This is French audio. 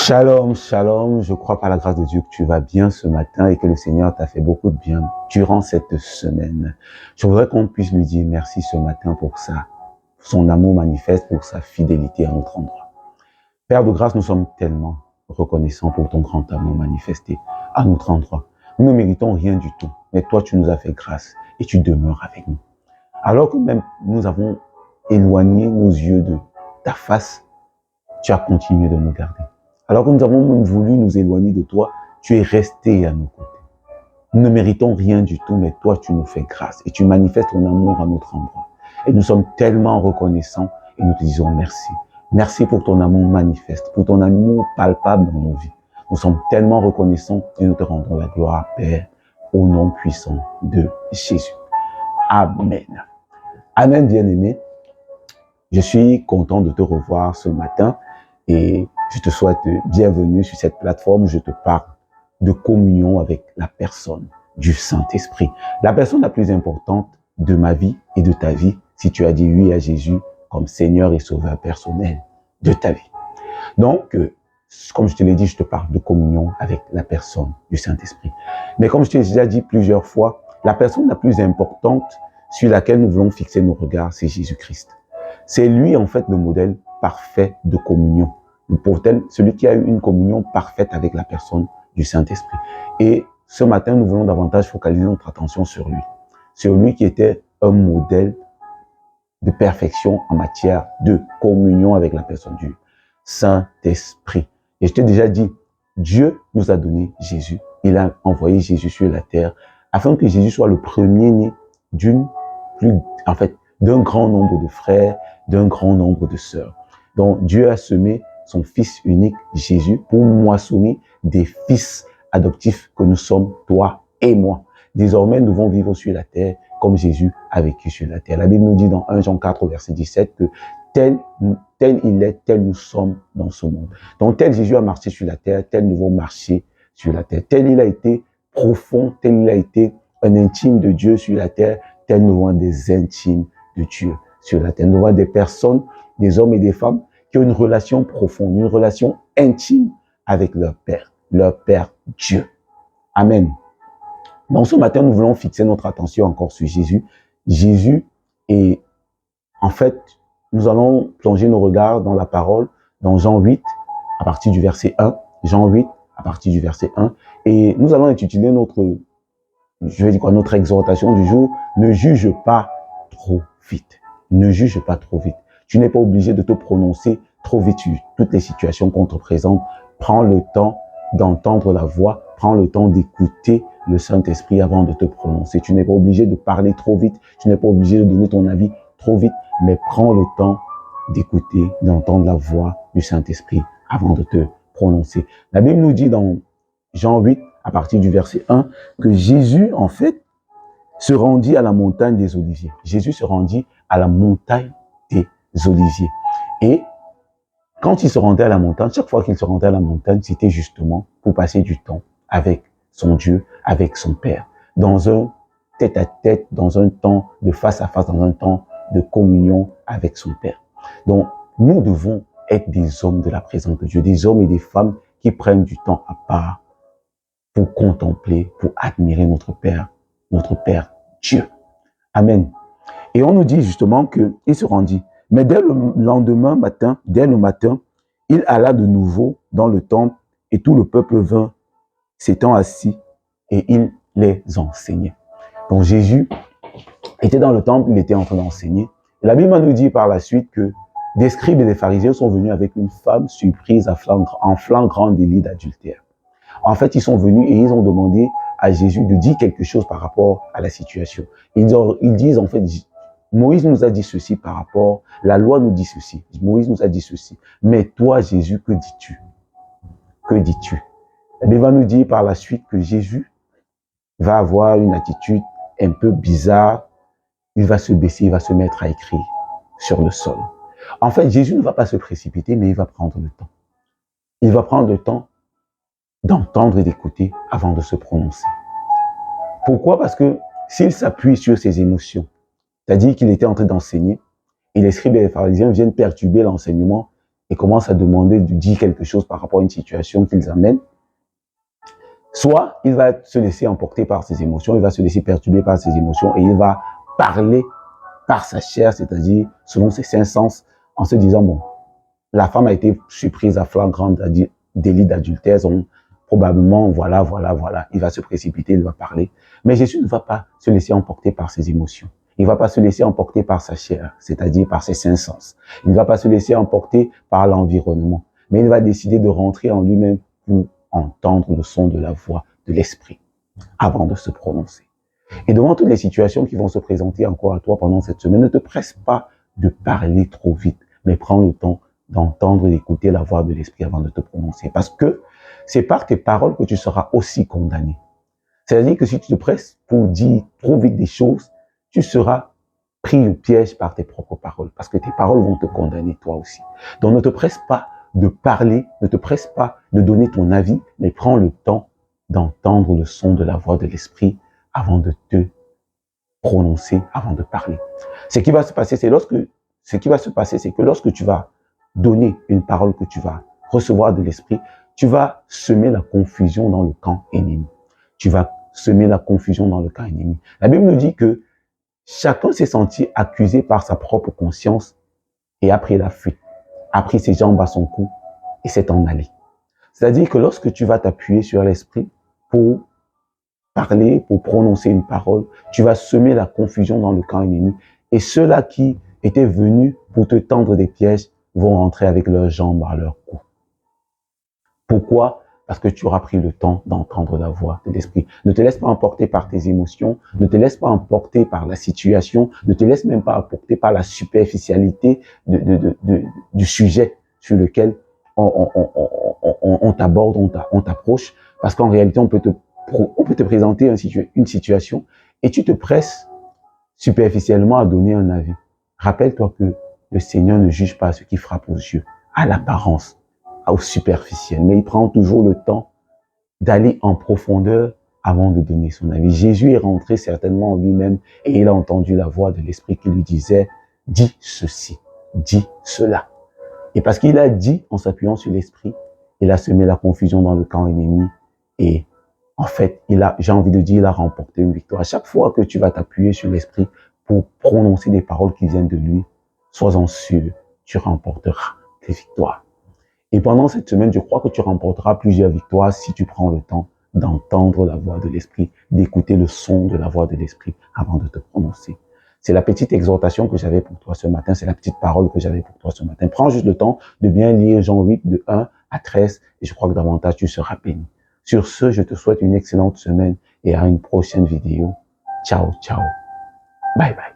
Shalom, shalom, je crois par la grâce de Dieu que tu vas bien ce matin et que le Seigneur t'a fait beaucoup de bien durant cette semaine. Je voudrais qu'on puisse lui dire merci ce matin pour ça, son amour manifeste, pour sa fidélité à notre endroit. Père de grâce, nous sommes tellement reconnaissants pour ton grand amour manifesté à notre endroit. Nous ne méritons rien du tout, mais toi tu nous as fait grâce et tu demeures avec nous. Alors que même nous avons éloigné nos yeux de ta face, tu as continué de nous garder. Alors que nous avons même voulu nous éloigner de toi, tu es resté à nos côtés. Nous ne méritons rien du tout, mais toi, tu nous fais grâce et tu manifestes ton amour à notre endroit. Et nous sommes tellement reconnaissants et nous te disons merci. Merci pour ton amour manifeste, pour ton amour palpable dans nos vies. Nous sommes tellement reconnaissants et nous te rendons la gloire, Père, au nom puissant de Jésus. Amen. Amen, bien-aimé. Je suis content de te revoir ce matin et je te souhaite bienvenue sur cette plateforme où je te parle de communion avec la personne du Saint-Esprit. La personne la plus importante de ma vie et de ta vie, si tu as dit oui à Jésus comme Seigneur et Sauveur personnel de ta vie. Donc, comme je te l'ai dit, je te parle de communion avec la personne du Saint-Esprit. Mais comme je te l'ai déjà dit plusieurs fois, la personne la plus importante sur laquelle nous voulons fixer nos regards, c'est Jésus-Christ. C'est lui, en fait, le modèle parfait de communion. Celui qui a eu une communion parfaite avec la personne du Saint-Esprit. Et ce matin, nous voulons davantage focaliser notre attention sur lui. Sur lui qui était un modèle de perfection en matière de communion avec la personne du Saint-Esprit. Et je t'ai déjà dit, Dieu nous a donné Jésus. Il a envoyé Jésus sur la terre afin que Jésus soit le premier-né d'un grand nombre de frères, d'un grand nombre de sœurs. Donc, Dieu a semé son Fils unique, Jésus, pour moissonner des fils adoptifs que nous sommes, toi et moi. Désormais, nous devons vivre sur la terre comme Jésus a vécu sur la terre. La Bible nous dit dans 1 Jean 4, verset 17, que tel il est, tel nous sommes dans ce monde. Donc, tel Jésus a marché sur la terre, tel nous devons marcher sur la terre. Tel il a été profond, tel il a été un intime de Dieu sur la terre, tel nous devons des intimes de Dieu sur la terre. Nous devons des personnes, des hommes et des femmes qui ont une relation profonde, une relation intime avec leur Père Dieu. Amen. Donc ce matin, nous voulons fixer notre attention encore sur Jésus. Jésus, et en fait, nous allons plonger nos regards dans la parole, dans Jean 8, à partir du verset 1. Jean 8, à partir du verset 1. Et nous allons étudier notre exhortation du jour. Ne juge pas trop vite. Ne juge pas trop vite. Tu n'es pas obligé de te prononcer trop vite sur toutes les situations qu'on te présente. Prends le temps d'entendre la voix, prends le temps d'écouter le Saint-Esprit avant de te prononcer. Tu n'es pas obligé de parler trop vite, tu n'es pas obligé de donner ton avis trop vite, mais prends le temps d'écouter, d'entendre la voix du Saint-Esprit avant de te prononcer. La Bible nous dit dans Jean 8, à partir du verset 1, que Jésus, en fait, se rendit à la montagne des Oliviers. Jésus se rendit à la montagne des Oliviers. Et quand il se rendait à la montagne, chaque fois qu'il se rendait à la montagne, c'était justement pour passer du temps avec son Dieu, avec son Père, dans un tête-à-tête, dans un temps de face-à-face, dans un temps de communion avec son Père. Donc, nous devons être des hommes de la présence de Dieu, des hommes et des femmes qui prennent du temps à part pour contempler, pour admirer notre Père Dieu. Amen. Et on nous dit justement qu'il se rendit. Mais dès le lendemain matin, il alla de nouveau dans le temple et tout le peuple vint, s'étant assis, et il les enseignait. Donc Jésus était dans le temple, il était en train d'enseigner. Et la Bible nous dit par la suite que des scribes et des pharisiens sont venus avec une femme surprise en flagrant délit d'adultère. En fait, ils sont venus et ils ont demandé à Jésus de dire quelque chose par rapport à la situation. Ils disent en fait, Moïse nous a dit ceci par rapport, la loi nous dit ceci, Moïse nous a dit ceci. Mais toi, Jésus, que dis-tu? Que dis-tu? La Bible va nous dire par la suite que Jésus va avoir une attitude un peu bizarre. Il va se baisser, il va se mettre à écrire sur le sol. En fait, Jésus ne va pas se précipiter, mais il va prendre le temps. Il va prendre le temps d'entendre et d'écouter avant de se prononcer. Pourquoi? Parce que s'il s'appuie sur ses émotions, c'est-à-dire qu'il était en train d'enseigner, et les scribes et les pharisiens viennent perturber l'enseignement, et commencent à demander de dire quelque chose par rapport à une situation qu'ils amènent, soit il va se laisser emporter par ses émotions, il va se laisser perturber par ses émotions et il va parler par sa chair, c'est-à-dire selon ses cinq sens, en se disant, bon, la femme a été surprise à flagrant délit d'adultère, donc probablement, voilà, il va se précipiter, il va parler. Mais Jésus ne va pas se laisser emporter par ses émotions. Il ne va pas se laisser emporter par sa chair, c'est-à-dire par ses cinq sens. Il ne va pas se laisser emporter par l'environnement, mais il va décider de rentrer en lui-même pour entendre le son de la voix de l'esprit avant de se prononcer. Et devant toutes les situations qui vont se présenter encore à toi pendant cette semaine, ne te presse pas de parler trop vite, mais prends le temps d'entendre et d'écouter la voix de l'esprit avant de te prononcer. Parce que c'est par tes paroles que tu seras aussi condamné. C'est-à-dire que si tu te presses pour dire trop vite des choses, tu seras pris au piège par tes propres paroles, parce que tes paroles vont te condamner toi aussi. Donc ne te presse pas de parler, ne te presse pas de donner ton avis, mais prends le temps d'entendre le son de la voix de l'esprit avant de te prononcer, avant de parler. Ce qui va se passer, c'est que lorsque tu vas donner une parole, que tu vas recevoir de l'esprit, tu vas semer la confusion dans le camp ennemi. Tu vas semer la confusion dans le camp ennemi. La Bible nous dit que chacun s'est senti accusé par sa propre conscience et a pris la fuite, a pris ses jambes à son cou et s'est en allé. C'est-à-dire que lorsque tu vas t'appuyer sur l'esprit pour parler, pour prononcer une parole, tu vas semer la confusion dans le camp ennemi. Et ceux-là qui étaient venus pour te tendre des pièges vont rentrer avec leurs jambes à leur cou. Pourquoi? Parce que tu auras pris le temps d'entendre la voix de l'esprit. Ne te laisse pas emporter par tes émotions, ne te laisse pas emporter par la situation, ne te laisse même pas emporter par la superficialité du sujet sur lequel on t'aborde, on t'approche, parce qu'en réalité, on peut te présenter une situation et tu te presses superficiellement à donner un avis. Rappelle-toi que le Seigneur ne juge pas ce qui frappe aux yeux, à l'apparence, au superficiel, mais il prend toujours le temps d'aller en profondeur avant de donner son avis. Jésus est rentré certainement en lui-même et il a entendu la voix de l'Esprit qui lui disait « dis ceci, dis cela ». Et parce qu'il a dit, en s'appuyant sur l'Esprit, il a semé la confusion dans le camp ennemi et en fait, j'ai envie de dire, il a remporté une victoire. À chaque fois que tu vas t'appuyer sur l'Esprit pour prononcer des paroles qui viennent de lui, sois-en sûr, tu remporteras des victoires. Et pendant cette semaine, je crois que tu remporteras plusieurs victoires si tu prends le temps d'entendre la voix de l'Esprit, d'écouter le son de la voix de l'Esprit avant de te prononcer. C'est la petite exhortation que j'avais pour toi ce matin, c'est la petite parole que j'avais pour toi ce matin. Prends juste le temps de bien lire Jean 8, de 1 à 13, et je crois que davantage tu seras béni. Sur ce, je te souhaite une excellente semaine et à une prochaine vidéo. Ciao, ciao. Bye bye.